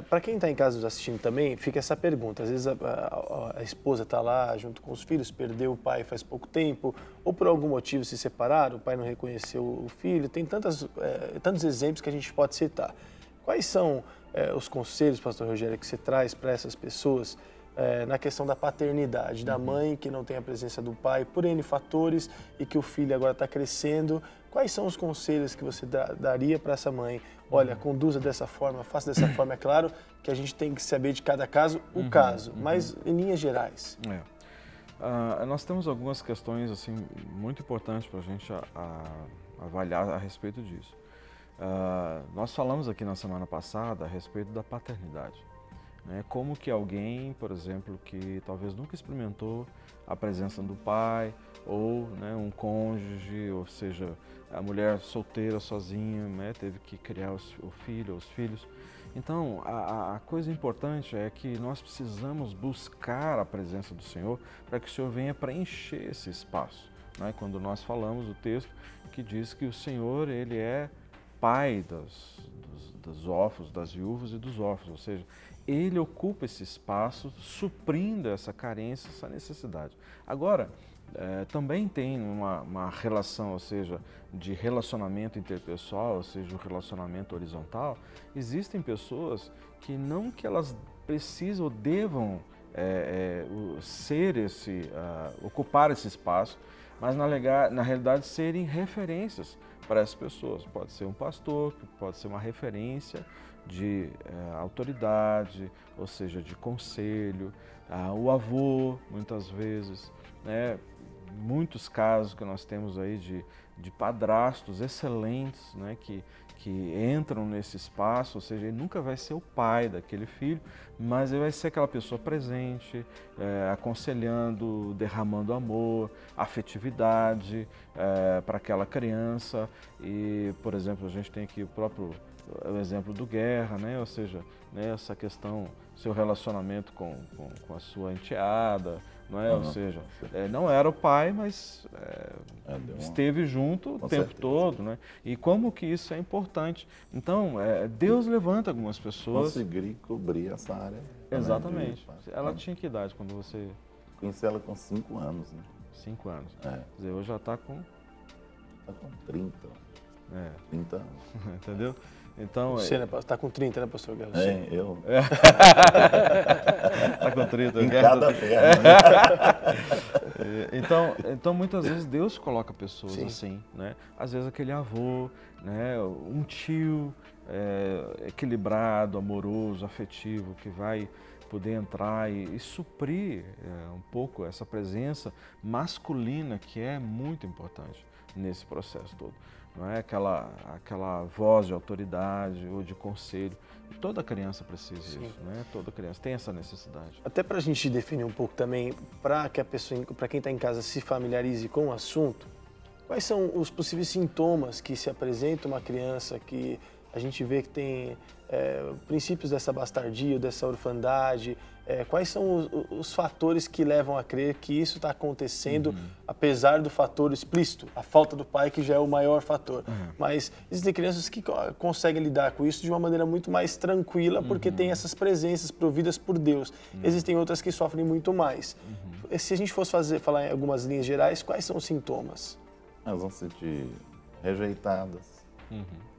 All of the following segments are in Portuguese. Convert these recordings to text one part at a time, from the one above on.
Para quem está em casa nos assistindo também, fica essa pergunta. Às vezes a esposa está lá junto com os filhos, perdeu o pai faz pouco tempo, ou por algum motivo se separaram, o pai não reconheceu o filho. Tem tantos exemplos que a gente pode citar. Quais são os conselhos, pastor Rogério, que você traz para essas pessoas na questão da paternidade, da mãe que não tem a presença do pai por N fatores e que o filho agora está crescendo? Quais são os conselhos que você daria para essa mãe? Olha, conduza dessa forma, faça dessa forma. É claro que a gente tem que saber de cada caso o caso, mas em linhas gerais. Nós temos algumas questões assim, muito importantes para a gente avaliar a respeito disso. Nós falamos aqui na semana passada a respeito da paternidade. Né? Como que alguém, por exemplo, que talvez nunca experimentou a presença do pai, ou né, um cônjuge, ou seja, a mulher solteira, sozinha, né, teve que criar o filho, os filhos. Então, a coisa importante é que nós precisamos buscar a presença do Senhor para que o Senhor venha preencher esse espaço. Né? Quando nós falamos o texto que diz que o Senhor, Ele é pai dos órfãos, das viúvas e dos órfãos, ou seja, Ele ocupa esse espaço, suprindo essa carência, essa necessidade. Agora, também tem uma relação, ou seja, de relacionamento interpessoal, ou seja, um relacionamento horizontal. Existem pessoas que não que elas precisam ou devam ocupar esse espaço, mas na realidade serem referências para essas pessoas. Pode ser um pastor, pode ser uma referência de autoridade, ou seja, de conselho, o avô, muitas vezes, né? Muitos casos que nós temos aí de padrastos excelentes, né? que entram nesse espaço, ou seja, ele nunca vai ser o pai daquele filho, mas ele vai ser aquela pessoa presente, aconselhando, derramando amor, afetividade para aquela criança. E, por exemplo, a gente tem aqui o exemplo do Guerra, né? Ou seja, né, essa questão, seu relacionamento com a sua enteada, não é? Ou seja, não era o pai, mas esteve junto o tempo todo, né? E como que isso é importante. Então, Deus levanta algumas pessoas. Conseguir cobrir essa área. Exatamente. Ela tinha que idade quando você... Conheci ela com 5 anos, né? 5 anos. Quer dizer, hoje já está com... Está com 30. 30 anos. Entendeu? Então, você está com 30, né, pastor Guerra? Eu. Está com 30. Em cada perna. Então, muitas vezes Deus coloca pessoas assim, né? Às vezes aquele avô, né? Um tio equilibrado, amoroso, afetivo, que vai poder entrar e suprir um pouco essa presença masculina que é muito importante nesse processo todo. Não é aquela voz de autoridade ou de conselho. Toda criança precisa disso, né? Toda criança tem essa necessidade. Até para a gente definir um pouco também, para quem está em casa se familiarize com o assunto, quais são os possíveis sintomas que se apresenta uma criança que a gente vê que tem princípios dessa bastardia, dessa orfandade? Quais são os fatores que levam a crer que isso está acontecendo, apesar do fator explícito, a falta do pai, que já é o maior fator. Mas existem crianças que conseguem lidar com isso de uma maneira muito mais tranquila, porque tem essas presenças providas por Deus. Existem outras que sofrem muito mais. Se a gente fosse falar em algumas linhas gerais, quais são os sintomas? Elas vão se sentir rejeitadas,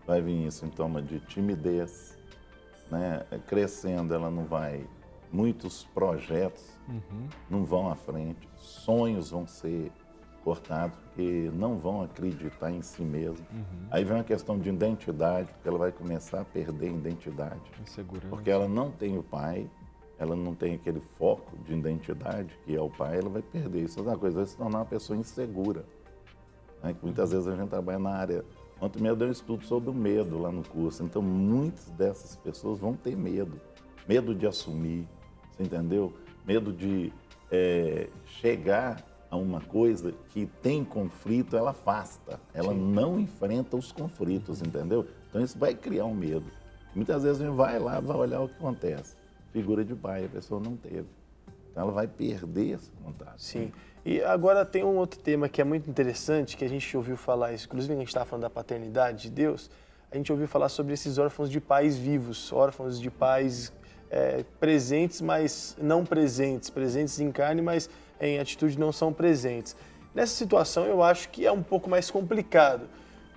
vai vir sintoma de timidez, né? Crescendo, ela não vai... Muitos projetos não vão à frente, sonhos vão ser cortados porque não vão acreditar em si mesmo. Aí vem uma questão de identidade, porque ela vai começar a perder a identidade. Insegurança. Porque ela não tem o pai, ela não tem aquele foco de identidade que é o pai, ela vai perder. Isso é uma coisa, vai se tornar uma pessoa insegura. Né? Muitas vezes a gente trabalha na área... Ontem mesmo eu dei um estudo sobre o medo lá no curso, então muitas dessas pessoas vão ter medo. Medo de assumir, você entendeu? Medo de chegar a uma coisa que tem conflito, ela afasta, ela não enfrenta os conflitos, entendeu? Então isso vai criar um medo. Muitas vezes a gente vai lá, vai olhar o que acontece. Figura de pai, a pessoa não teve. Então ela vai perder essa vontade. Sim. E agora tem um outro tema que é muito interessante, que a gente ouviu falar isso, inclusive a gente estava falando da paternidade de Deus. a gente ouviu falar sobre esses órfãos de pais vivos, órfãos de pais presentes, mas não presentes, presentes em carne, mas em atitude não são presentes. Nessa situação eu acho que é um pouco mais complicado.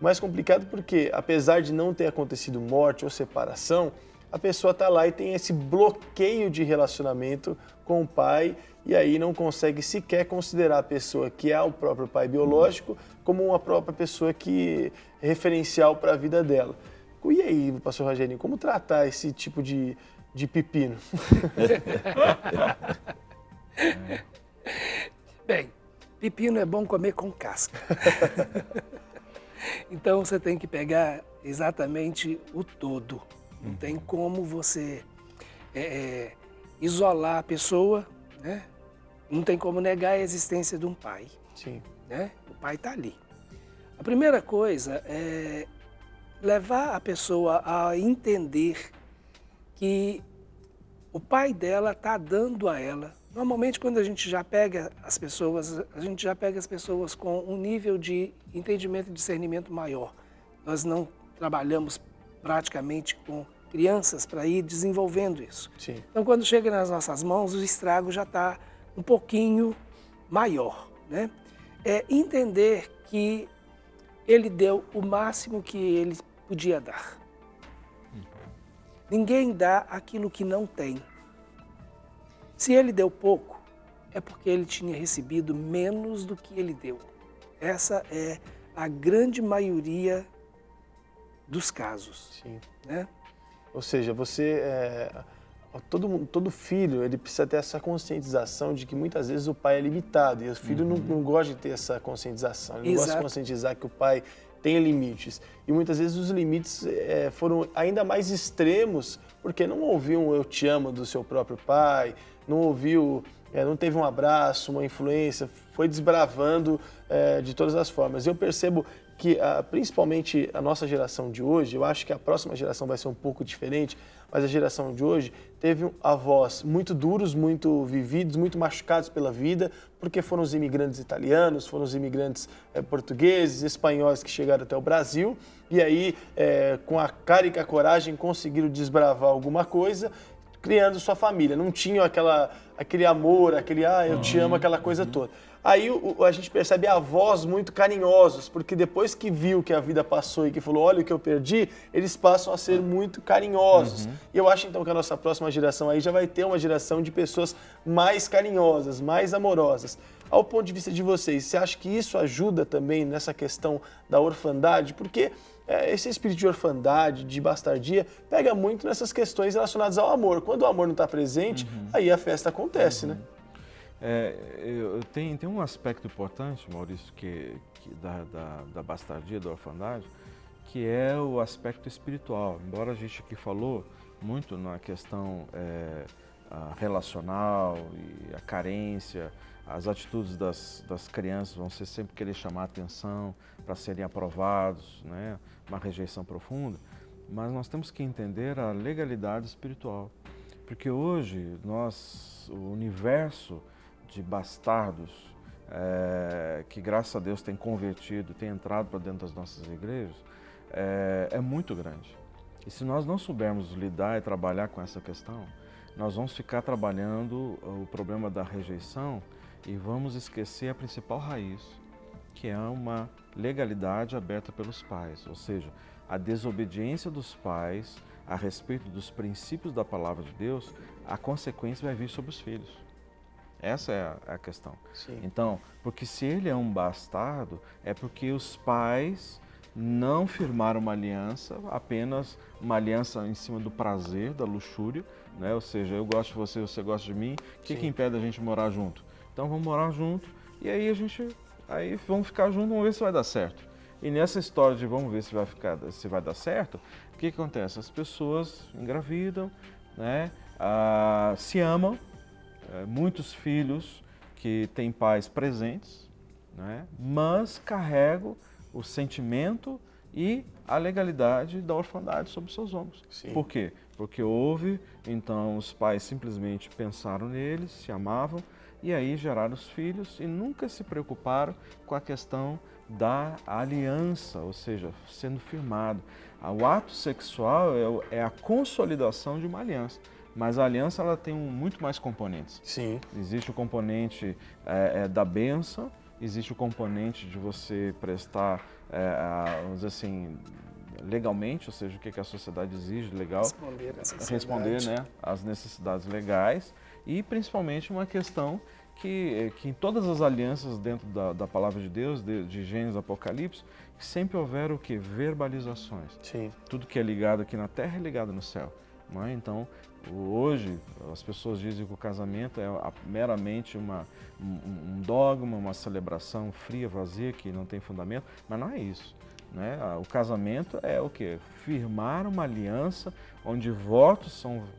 Mais complicado porque, apesar de não ter acontecido morte ou separação, a pessoa está lá e tem esse bloqueio de relacionamento com o pai e aí não consegue sequer considerar a pessoa que é o próprio pai biológico como uma própria pessoa que é referencial para a vida dela. E aí, pastor Rogerinho, como tratar esse tipo de pepino? Bem, pepino é bom comer com casca. Então você tem que pegar exatamente o todo. Não tem como você isolar a pessoa, né? Não tem como negar a existência de um pai. Sim. Né? O pai está ali. A primeira coisa é levar a pessoa a entender que o pai dela está dando a ela. Normalmente, quando a gente já pega as pessoas, com um nível de entendimento e discernimento maior. Nós não trabalhamos praticamente com crianças para ir desenvolvendo isso. Sim. Então, quando chega nas nossas mãos, o estrago já está um pouquinho maior, né? É entender que ele deu o máximo que ele podia dar. Ninguém dá aquilo que não tem. Se ele deu pouco, é porque ele tinha recebido menos do que ele deu. Essa é a grande maioria dos casos. Sim. Né? Ou seja, todo filho ele precisa ter essa conscientização de que muitas vezes o pai é limitado e o filho não gosta de ter essa conscientização, ele não gosta de conscientizar que o pai tem limites. E muitas vezes os limites foram ainda mais extremos porque não ouviu um eu te amo do seu próprio pai, não ouviu, não teve um abraço, uma influência, foi desbravando de todas as formas. Eu percebo que principalmente a nossa geração de hoje, eu acho que a próxima geração vai ser um pouco diferente, mas a geração de hoje teve avós muito duros, muito vividos, muito machucados pela vida, porque foram os imigrantes italianos, foram os imigrantes portugueses, espanhóis que chegaram até o Brasil, e aí com a cara e com a coragem conseguiram desbravar alguma coisa, criando sua família. Não tinham aquele amor, aquele eu te amo, aquela coisa toda. Aí a gente percebe avós muito carinhosos, porque depois que viu que a vida passou e que falou, olha o que eu perdi, eles passam a ser muito carinhosos. E eu acho então que a nossa próxima geração aí já vai ter uma geração de pessoas mais carinhosas, mais amorosas. Ao ponto de vista de vocês, você acha que isso ajuda também nessa questão da orfandade? Porque esse espírito de orfandade, de bastardia, pega muito nessas questões relacionadas ao amor. Quando o amor não está presente, aí a festa acontece, né? Tem um aspecto importante, Maurício, da bastardia, da orfandade, que é o aspecto espiritual. Embora a gente aqui falou muito na questão relacional e a carência, as atitudes das crianças vão ser sempre querer chamar a atenção para serem aprovados, né? Uma rejeição profunda, mas nós temos que entender a legalidade espiritual, porque hoje o universo de bastardos que graças a Deus tem convertido, tem entrado para dentro das nossas igrejas, é muito grande. E se nós não soubermos lidar e trabalhar com essa questão, nós vamos ficar trabalhando o problema da rejeição e vamos esquecer a principal raiz, que é uma legalidade aberta pelos pais, ou seja, a desobediência dos pais a respeito dos princípios da palavra de Deus, a consequência vai vir sobre os filhos. Essa é a questão. Sim. Então, porque se ele é um bastardo, é porque os pais não firmaram uma aliança, apenas uma aliança em cima do prazer, da luxúria, né? Ou seja, eu gosto de você, você gosta de mim, o que impede a gente morar junto? Então vamos morar junto e aí vamos ficar juntos, vamos ver se vai dar certo. E nessa história de vamos ver se vai dar certo, o que acontece? As pessoas engravidam, né? Se amam, muitos filhos que têm pais presentes, né? Mas carregam o sentimento e a legalidade da orfandade sobre seus ombros. Sim. Por quê? Porque então os pais simplesmente pensaram neles, se amavam, e aí geraram os filhos e nunca se preocuparam com a questão da aliança, ou seja, sendo firmado. O ato sexual é a consolidação de uma aliança. Mas a aliança ela tem muito mais componentes. Sim. Existe o componente da bênção, existe o componente de você prestar, vamos dizer assim, legalmente, ou seja, o que a sociedade exige legal. Responder, né, às necessidades legais. E principalmente uma questão que em todas as alianças dentro da palavra de Deus, de Gênesis, Apocalipse, sempre houveram o quê? Verbalizações. Sim. Tudo que é ligado aqui na terra é ligado no céu. Não é? Então, hoje, as pessoas dizem que o casamento é meramente um dogma, uma celebração fria, vazia, que não tem fundamento, mas não é isso. Né? O casamento é o quê? Firmar uma aliança onde votos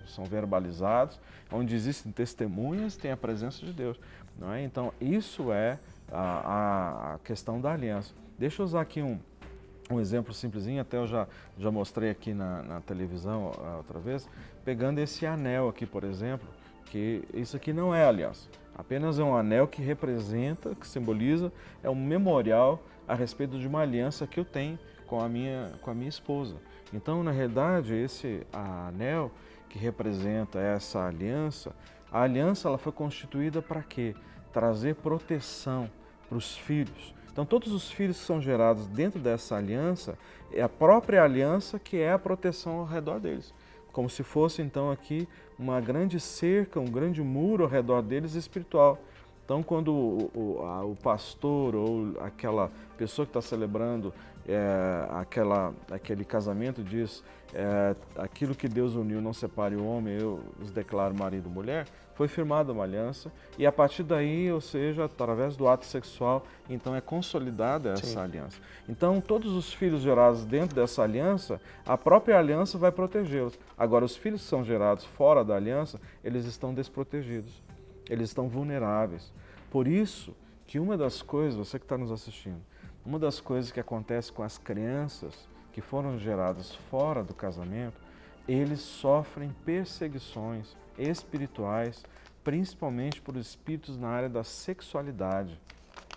são verbalizados, onde existem testemunhas, tem a presença de Deus. Não é? Então, isso é a questão da aliança. Deixa eu usar aqui um exemplo simplesinho, até eu já mostrei aqui na televisão outra vez, pegando esse anel aqui, por exemplo, que isso aqui não é aliança, apenas é um anel que representa, que simboliza, é um memorial a respeito de uma aliança que eu tenho com a minha esposa. Então, na realidade, esse anel que representa essa aliança, a aliança ela foi constituída para quê? Trazer proteção para os filhos. Então, todos os filhos que são gerados dentro dessa aliança, é a própria aliança que é a proteção ao redor deles. Como se fosse, então, aqui uma grande cerca, um grande muro ao redor deles espiritual. Então, quando o pastor ou aquela pessoa que está celebrando aquele casamento diz aquilo que Deus uniu, não separe o homem, eu os declaro marido e mulher, foi firmada uma aliança e a partir daí, ou seja, através do ato sexual, então é consolidada essa aliança. Então, todos os filhos gerados dentro dessa aliança, a própria aliança vai protegê-los. Agora, os filhos que são gerados fora da aliança, eles estão desprotegidos. Eles estão vulneráveis. Por isso que uma das coisas, você que está nos assistindo, uma das coisas que acontece com as crianças que foram geradas fora do casamento, eles sofrem perseguições espirituais, principalmente por espíritos na área da sexualidade.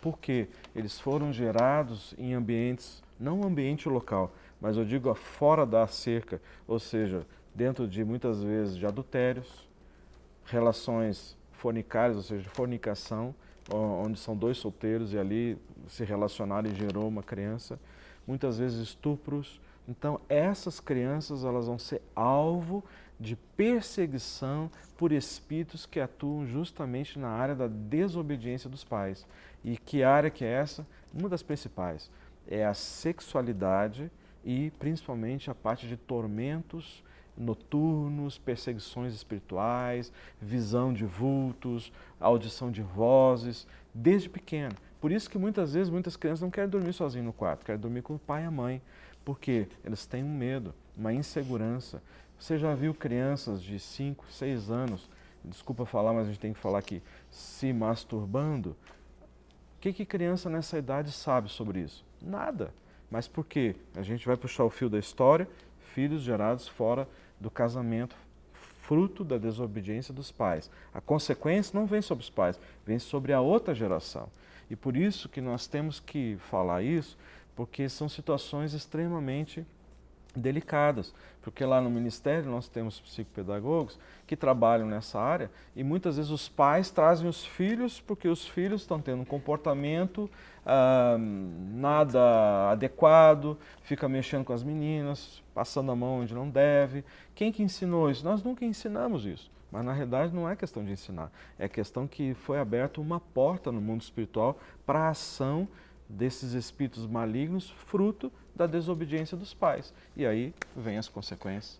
Porque eles foram gerados em ambientes, não um ambiente local, mas eu digo fora da cerca, ou seja, dentro de muitas vezes de adultérios, relações fornicárias, ou seja, fornicação, onde são dois solteiros e ali se relacionaram e gerou uma criança, muitas vezes estupros. Então, essas crianças elas vão ser alvo de perseguição por espíritos que atuam justamente na área da desobediência dos pais. E que área que é essa? Uma das principais é a sexualidade e principalmente a parte de tormentos noturnos, perseguições espirituais, visão de vultos, audição de vozes, desde pequeno. Por isso que muitas vezes muitas crianças não querem dormir sozinhas no quarto, querem dormir com o pai e a mãe, porque eles têm um medo, uma insegurança. Você já viu crianças de 5, 6 anos, desculpa falar, mas a gente tem que falar aqui, se masturbando? O que criança nessa idade sabe sobre isso? Nada. Mas por quê? A gente vai puxar o fio da história, filhos gerados fora do casamento, fruto da desobediência dos pais. A consequência não vem sobre os pais, vem sobre a outra geração. E por isso que nós temos que falar isso, porque são situações extremamente delicadas, porque lá no Ministério nós temos psicopedagogos que trabalham nessa área e muitas vezes os pais trazem os filhos porque os filhos estão tendo um comportamento nada adequado, fica mexendo com as meninas, passando a mão onde não deve. Quem que ensinou isso? Nós nunca ensinamos isso, mas na realidade não é questão de ensinar, é questão que foi aberta uma porta no mundo espiritual para a ação desses espíritos malignos, fruto da desobediência dos pais. E aí vem as consequências.